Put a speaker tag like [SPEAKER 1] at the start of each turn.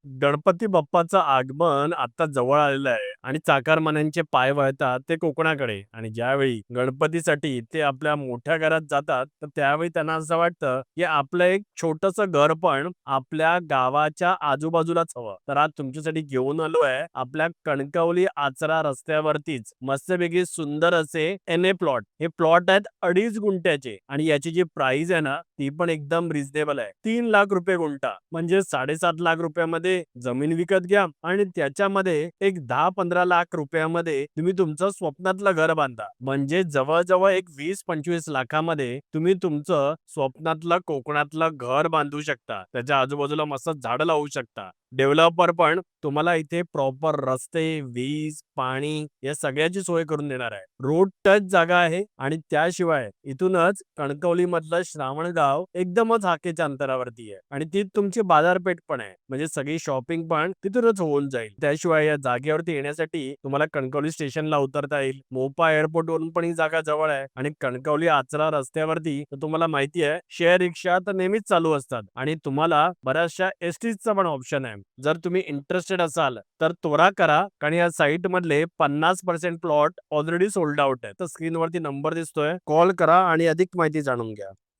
[SPEAKER 1] गणपती बाप्पाचं आगमन आता जवळ आलेलं आहे आणि चाकरमान्यांचे पाय वळतात ते कोकणाकडे आणि ज्यावेळी गणपतीसाठी ते आपल्या मोठ्या घरात जातात तर त्यावेळी त्यांना असं वाटतं की आपलं एक छोटंसं घर पण आपल्या गावाच्या आजूबाजूलाच हवं. तर आज तुमच्यासाठी घेऊन आलोय आपल्या कणकवली आचरा रस्त्यावरतीच मस्तपैकी सुंदर असे प्लॉट. हे प्लॉट आहेत 2.5 गुंठ्याचे आणि याची जी प्राइस आहे ना ती पण एकदम रिझनेबल आहे. 3 लाख रुपये गुंठा म्हणजे 7.5 लाख रुपयामध्ये जमीन विकत घ्या आणि त्याच्यामध्ये एक 10-15 लाख रुपयामध्ये तुम्ही तुमचं स्वप्नातलं घर बांधा. म्हणजे जवळ-जवळ एक 20-25 लाखामध्ये तुम्ही तुमचं स्वप्नातलं कोकणातलं घर बांधू शकता. त्याच्या आजूबाजूला मस्त झाडं लावू शकता. डेव्हलपर पण तुम्हाला इथे प्रॉपर रस्ते, वीज, पाणी या सगळ्याची सोय करून देणार आहे. रोड टच जागा आहे आणि त्याशिवाय इथूनच कणकवलीमधलं श्रावणगाव एकदमच हाकेच्या अंतरावरती आहे आणि ती तुमची बाजारपेठ पण आहे. म्हणजे सगळी शॉपिंग पण तिथूनच होऊन जाईल. त्याशिवाय या जागेवरती येण्यासाठी तुम्हाला कणकवली स्टेशनला उतरता येईल. मोपा एअरपोर्टवरून पण ही जागा जवळ आहे आणि कणकवली आचरा रस्त्यावरती तर तुम्हाला माहिती आहे शेअर रिक्षा तर नेहमीच चालू असतात आणि तुम्हाला बऱ्याचशा एसटीचा पण ऑप्शन आहे. जर तुम्ही इंटरेस्टेड असाल तर त्वरा करा कारण या साईट मधले 50% प्लॉट ऑलरेडी सोल्ड आउट आहे. तर स्क्रीनवरती नंबर दिसतोय. कॉल करा आणि अधिक माहिती जाणून घ्या.